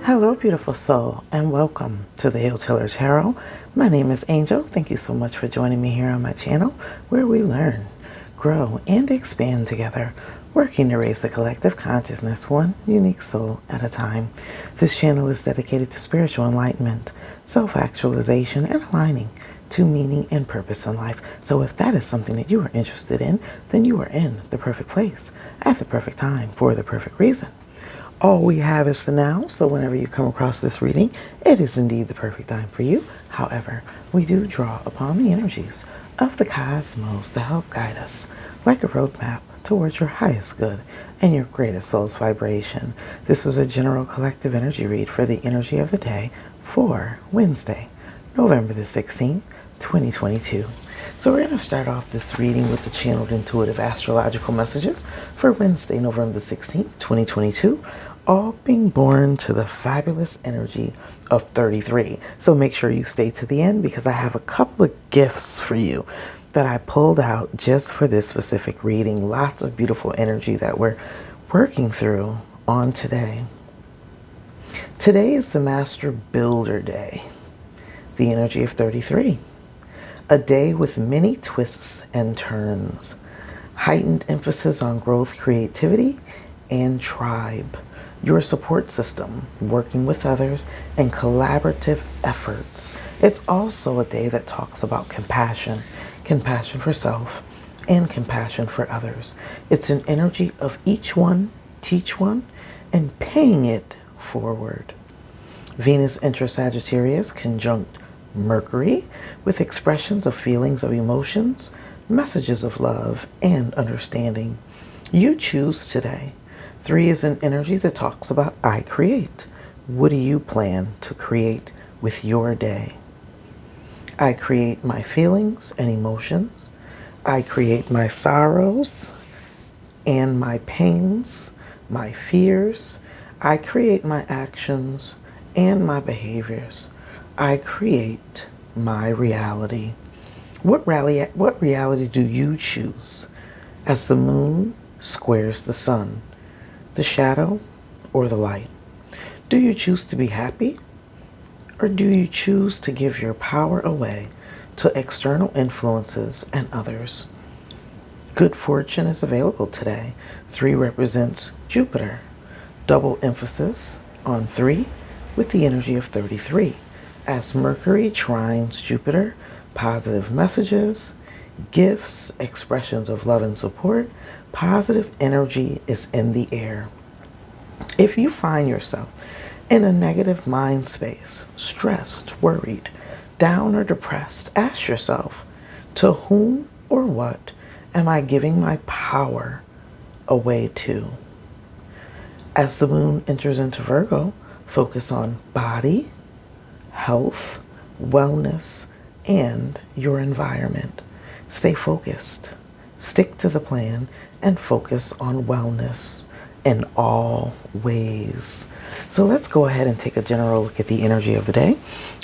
Hello, beautiful soul, and welcome to the Hill Tiller Tarot. My name is Angel. Thank you so much for joining me here on my channel, where we learn, grow, and expand together, working to raise the collective consciousness one unique soul at a time. This channel is dedicated to spiritual enlightenment, self-actualization, and aligning to meaning and purpose in life. So if that is something that you are interested in, then you are in the perfect place at the perfect time for the perfect reason. All we have is the now, so whenever you come across this reading, it is indeed the perfect time for you. However, we do draw upon the energies of the cosmos to help guide us like a roadmap towards your highest good and your greatest soul's vibration. This is a general collective energy read for the energy of the day for Wednesday, November the 16th, 2022. So we're going to start off this reading with the channeled intuitive astrological messages for Wednesday, November the 16th, 2022. All being born to the fabulous energy of 33. So make sure you stay to the end because I have a couple of gifts for you that I pulled out just for this specific reading. Lots of beautiful energy that we're working through on today. Today is the Master Builder Day, the energy of 33. A day with many twists and turns, heightened emphasis on growth, creativity, and tribe. Your support system, working with others, and collaborative efforts. It's also a day that talks about compassion, compassion for self, and compassion for others. It's an energy of each one, teach one, and paying it forward. Venus enters Sagittarius conjunct Mercury with expressions of feelings of emotions, messages of love, and understanding. You choose today. 3 is an energy that talks about I create. What do you plan to create with your day? I create my feelings and emotions. I create my sorrows and my pains, my fears. I create my actions and my behaviors. I create my reality. What reality do you choose as the moon squares the sun? The shadow or the light? Do you choose to be happy, or do you choose to give your power away to external influences and others? Good fortune is available today. 3 represents Jupiter. Double emphasis on 3 with the energy of 33. As Mercury trines Jupiter, positive messages, gifts, expressions of love and support, positive energy is in the air. If you find yourself in a negative mind space, stressed, worried, down, or depressed, ask yourself, to whom or what am I giving my power away to? As the moon enters into Virgo, focus on body, health, wellness, and your environment. Stay focused. Stick to the plan and focus on wellness in all ways. So let's go ahead and take a general look at the energy of the day,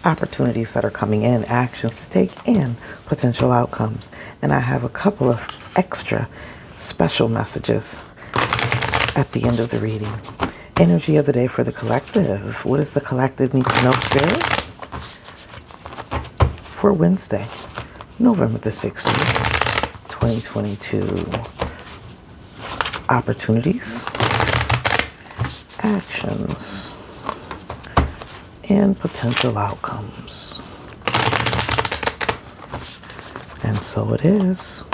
opportunities that are coming in, actions to take, and potential outcomes. And I have a couple of extra special messages at the end of the reading. Energy of the day for the collective. What does the collective need to know, Spirit? For Wednesday, November the 16th, 2022. Opportunities, actions, and potential outcomes. And so it is.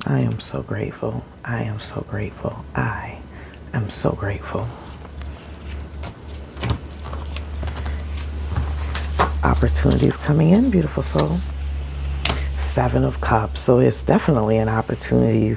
I am so grateful. I am so grateful. I am so grateful. Opportunities coming in, beautiful soul. 7 of Cups. So it's definitely an opportunity.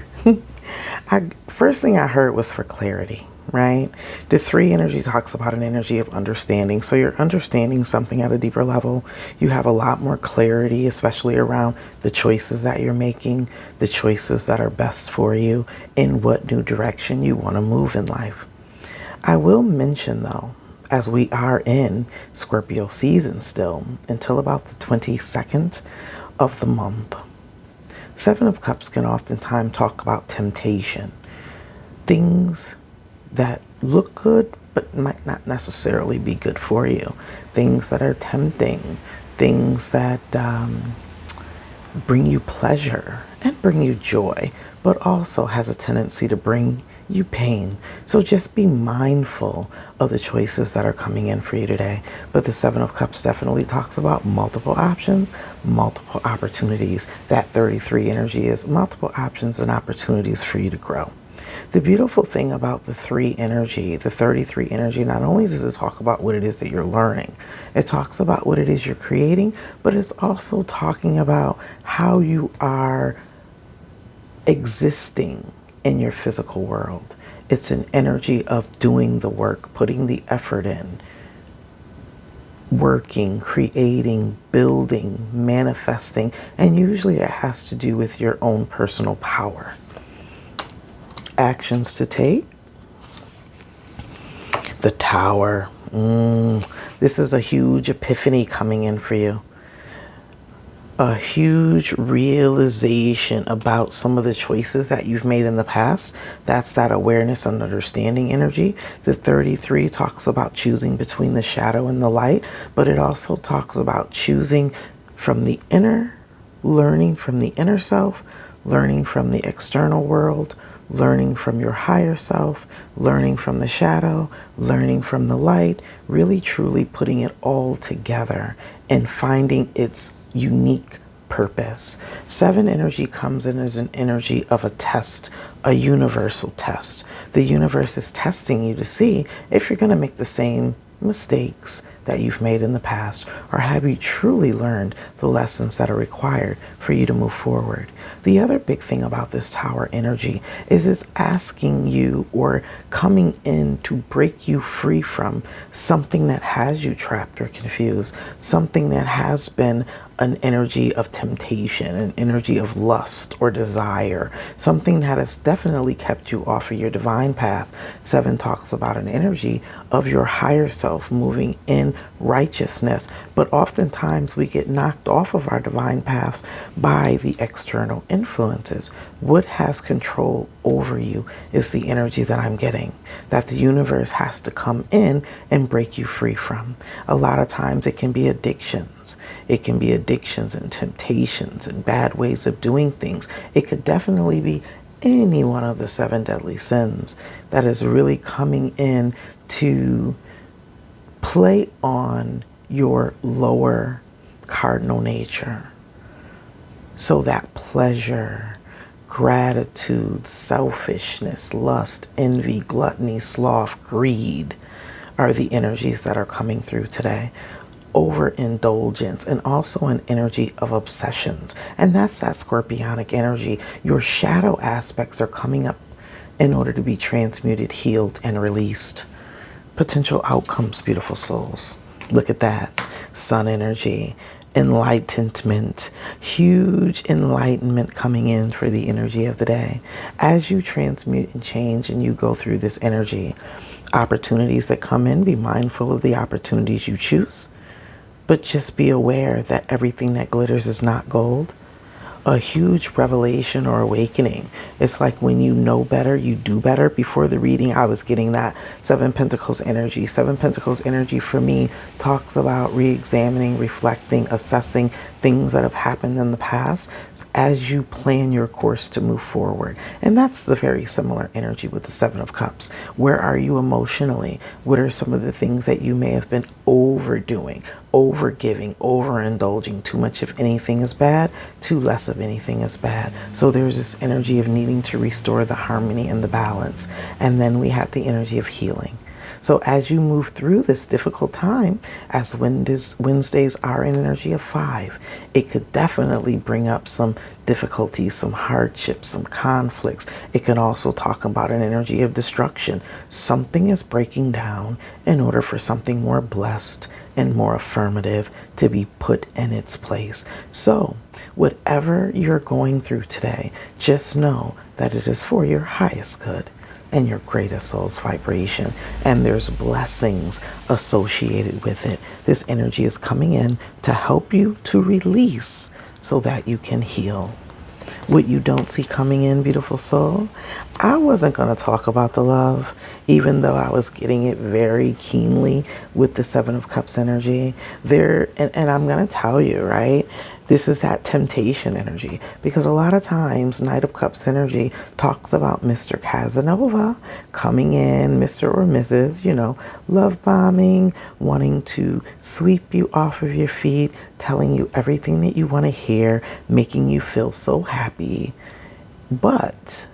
First thing I heard was for clarity. right? The 3 energy talks about an energy of understanding. So you're understanding something at a deeper level. You have a lot more clarity, especially around the choices that you're making, the choices that are best for you, in what new direction you want to move in life. I will mention though, as we are in Scorpio season still, until about the 22nd of the month, 7 of Cups can oftentimes talk about temptation. Things that look good but might not necessarily be good for you. Things that are tempting. Things that bring you pleasure and bring you joy, but also has a tendency to bring you pain. So just be mindful of the choices that are coming in for you today. But the 7 of Cups definitely talks about multiple options, multiple opportunities. That 33 energy is multiple options and opportunities for you to grow. The beautiful thing about the 3 energy, the 33 energy, not only does it talk about what it is that you're learning, it talks about what it is you're creating, but it's also talking about how you are existing in your physical world. It's an energy of doing the work, putting the effort in, working, creating, building, manifesting, and usually it has to do with your own personal power. Actions to take. The Tower. This is a huge epiphany coming in for you. A huge realization about some of the choices that you've made in the past. That's that awareness and understanding energy. The 33 talks about choosing between the shadow and the light, but it also talks about choosing from the inner, learning from the inner self, learning from the external world, learning from your higher self, learning from the shadow, learning from the light, really truly putting it all together and finding its unique purpose. 7 energy comes in as an energy of a test, a universal test. The universe is testing you to see if you're going to make the same mistakes that you've made in the past, or have you truly learned the lessons that are required for you to move forward. The other big thing about this Tower energy is it's asking you or coming in to break you free from something that has you trapped or confused, something that has been an energy of temptation, an energy of lust or desire, something that has definitely kept you off of your divine path. 7 talks about an energy of your higher self moving in righteousness, but oftentimes we get knocked off of our divine paths by the external influences. What has control over you is the energy that I'm getting, that the universe has to come in and break you free from. A lot of times it can be addictions. It can be addictions and temptations and bad ways of doing things. It could definitely be any one of the 7 deadly sins that is really coming in to play on your lower cardinal nature. So that pleasure, gratitude, selfishness, lust, envy, gluttony, sloth, greed are the energies that are coming through today. Overindulgence, and also an energy of obsessions. And that's that scorpionic energy. Your shadow aspects are coming up in order to be transmuted, healed, and released. Potential outcomes, beautiful souls. Look at that. Sun energy. Enlightenment. Huge enlightenment coming in for the energy of the day. As you transmute and change and you go through this energy, opportunities that come in, be mindful of the opportunities you choose. But just be aware that everything that glitters is not gold. A huge revelation or awakening. It's like when you know better, you do better. Before the reading, I was getting that 7 Pentacles energy. 7 Pentacles energy for me talks about re-examining, reflecting, assessing things that have happened in the past as you plan your course to move forward. And that's the very similar energy with the 7 of Cups. Where are you emotionally? What are some of the things that you may have been overdoing, overgiving, overindulging? Too much of anything is bad, too less of anything is bad. So there's this energy of needing to restore the harmony and the balance. And then we have the energy of healing. So as you move through this difficult time, as Wednesdays are an energy of 5, it could definitely bring up some difficulties, some hardships, some conflicts. It can also talk about an energy of destruction. Something is breaking down in order for something more blessed and more affirmative to be put in its place. So whatever you're going through today, just know that it is for your highest good and your greatest soul's vibration. And there's blessings associated with it. This energy is coming in to help you to release so that you can heal. What you don't see coming in, beautiful soul, I wasn't going to talk about the love, even though I was getting it very keenly with the Seven of Cups energy. And I'm going to tell you, right? This is that temptation energy, because a lot of times Knight of Cups energy talks about Mr. Casanova coming in, Mr. or Mrs., love bombing, wanting to sweep you off of your feet, telling you everything that you want to hear, making you feel so happy. But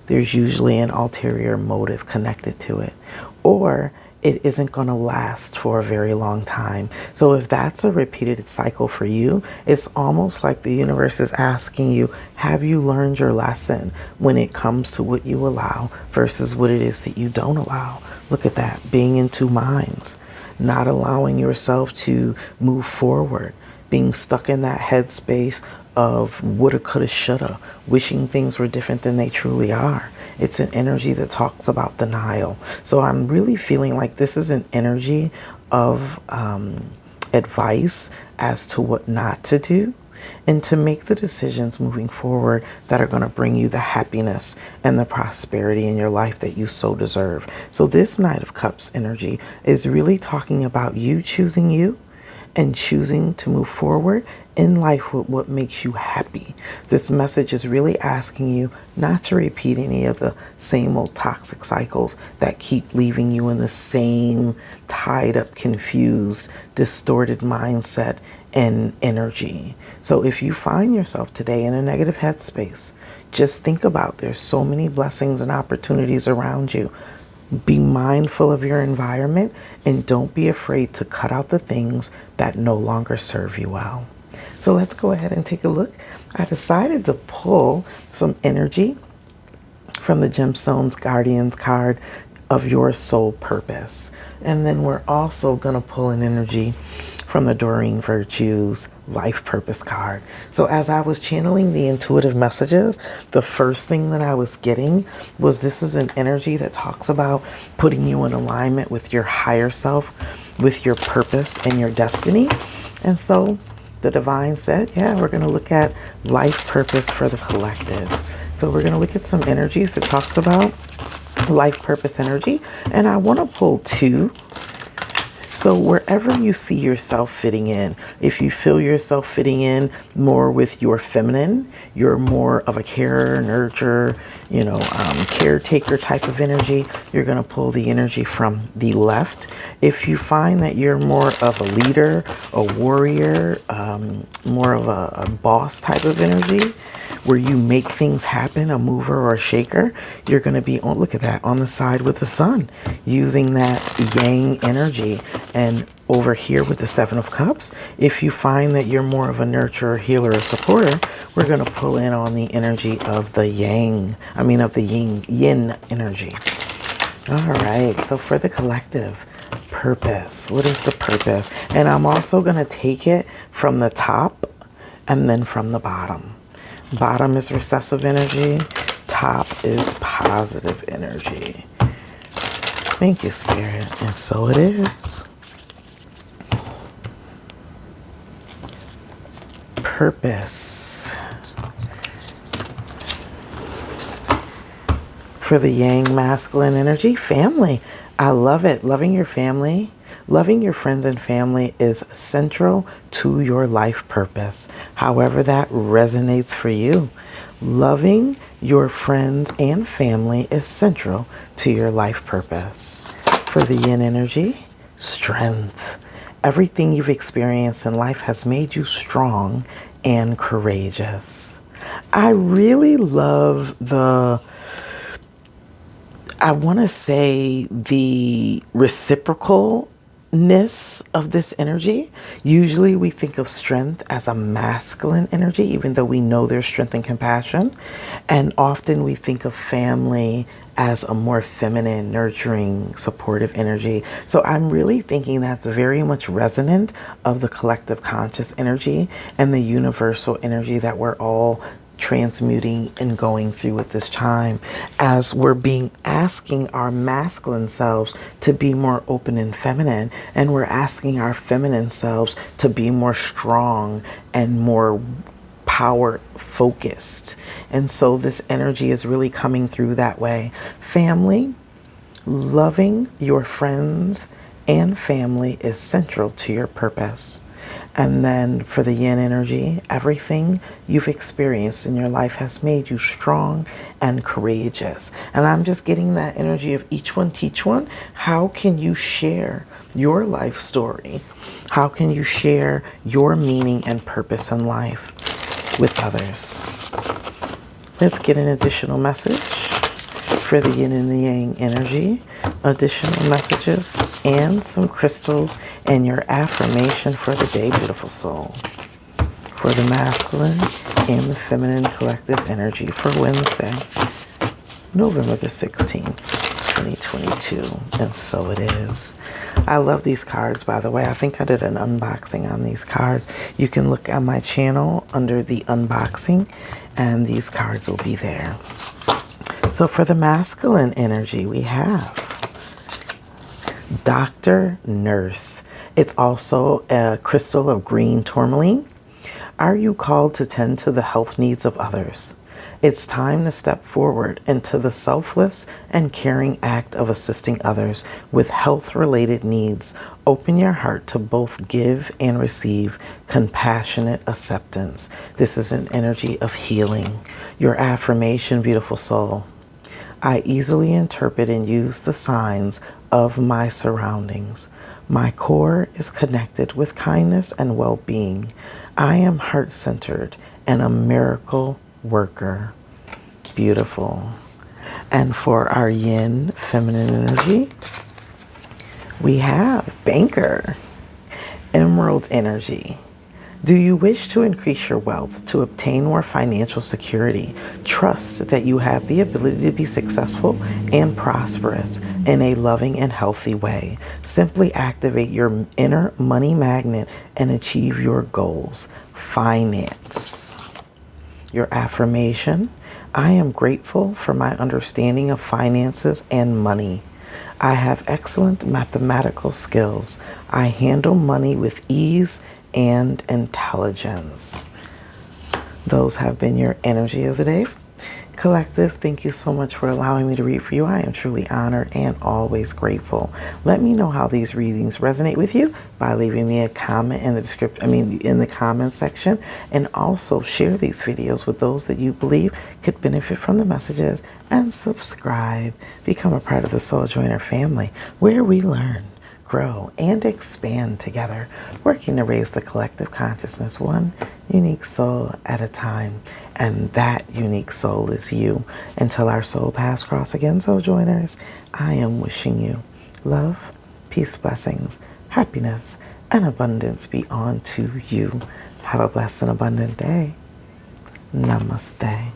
there's usually an ulterior motive connected to it, or it isn't going to last for a very long time. So if that's a repeated cycle for you, it's almost like the universe is asking you, have you learned your lesson when it comes to what you allow versus what it is that you don't allow? Look at that, being in two minds, not allowing yourself to move forward, being stuck in that headspace of woulda, coulda, shoulda, wishing things were different than they truly are. It's an energy that talks about denial. So I'm really feeling like this is an energy of advice as to what not to do and to make the decisions moving forward that are going to bring you the happiness and the prosperity in your life that you so deserve. So this Knight of Cups energy is really talking about you choosing you and choosing to move forward in life with what makes you happy. This message is really asking you not to repeat any of the same old toxic cycles that keep leaving you in the same tied up, confused, distorted mindset and energy. So if you find yourself today in a negative headspace, just think about there's so many blessings and opportunities around you. Be mindful of your environment and don't be afraid to cut out the things that no longer serve you well. So let's go ahead and take a look. I decided to pull some energy from the Gemstones Guardians card of your soul purpose. And then we're also going to pull an energy from the Doreen Virtues life purpose card. So as I was channeling the intuitive messages, the first thing that I was getting was this is an energy that talks about putting you in alignment with your higher self, with your purpose and your destiny. And so the divine said, yeah, we're going to look at life purpose for the collective. So we're going to look at some energies that talks about life purpose energy. And I want to pull two. So wherever you see yourself fitting in, if you feel yourself fitting in more with your feminine, you're more of a carer, nurturer, caretaker type of energy, you're going to pull the energy from the left. If you find that you're more of a leader, a warrior, more of a boss type of energy, where you make things happen, a mover or a shaker, you're going to be on, look at that, on the side with the sun, using that yang energy. And over here with the Seven of Cups, if you find that you're more of a nurturer, healer, or supporter, we're going to pull in on the energy of the of the yin energy. All right, so for the collective, purpose. What is the purpose? And I'm also going to take it from the top and then from the bottom. Bottom is recessive energy. Top is positive energy. Thank you, Spirit. And so it is. Purpose. For the yang masculine energy, family. I love it. Loving your family. Loving your friends and family is central to your life purpose, however that resonates for you. Loving your friends and family is central to your life purpose. For the yin energy, strength. Everything you've experienced in life has made you strong and courageous. I really love I want to say the reciprocalness of this energy. Usually we think of strength as a masculine energy, even though we know there's strength and compassion. And often we think of family as a more feminine, nurturing, supportive energy. So I'm really thinking that's very much resonant of the collective conscious energy and the universal energy that we're all transmuting and going through at this time, as we're being asking our masculine selves to be more open and feminine, and we're asking our feminine selves to be more strong and more power focused. And so this energy is really coming through that way. Family, loving your friends and family is central to your purpose. And then for the yin energy, everything you've experienced in your life has made you strong and courageous. And I'm just getting that energy of each one teach one. How can you share your life story? How can you share your meaning and purpose in life with others? Let's get an additional message for the yin and the yang energy, additional messages, and some crystals, and your affirmation for the day, beautiful soul, for the masculine and the feminine collective energy for Wednesday, November the 16th, 2022. And so it is. I love these cards, by the way. I think I did an unboxing on these cards. You can look on my channel under the unboxing, and these cards will be there. So for the masculine energy, we have Doctor Nurse. It's also a crystal of green tourmaline. Are you called to tend to the health needs of others? It's time to step forward into the selfless and caring act of assisting others with health-related needs. Open your heart to both give and receive compassionate acceptance. This is an energy of healing. Your affirmation, beautiful soul. I easily interpret and use the signs of my surroundings. My core is connected with kindness and well-being. I am heart-centered and a miracle worker. Beautiful. And for our yin feminine energy, we have banker, emerald energy. Do you wish to increase your wealth to obtain more financial security? Trust that you have the ability to be successful and prosperous in a loving and healthy way. Simply activate your inner money magnet and achieve your goals. Finance. Your affirmation. I am grateful for my understanding of finances and money. I have excellent mathematical skills. I handle money with ease and intelligence. Those have been your energy of the day. Collective, thank you so much for allowing me to read for you. I am truly honored and always grateful. Let me know how these readings resonate with you by leaving me a comment in the description, in the comment section, and also share these videos with those that you believe could benefit from the messages, and subscribe. Become a part of the Soul Joyner family, where we learn, grow, and expand together, working to raise the collective consciousness one unique soul at a time. And that unique soul is you. Until our soul paths cross again, Soul Joiners, I am wishing you love, peace, blessings, happiness, and abundance be on to you. Have a blessed and abundant day. Namaste.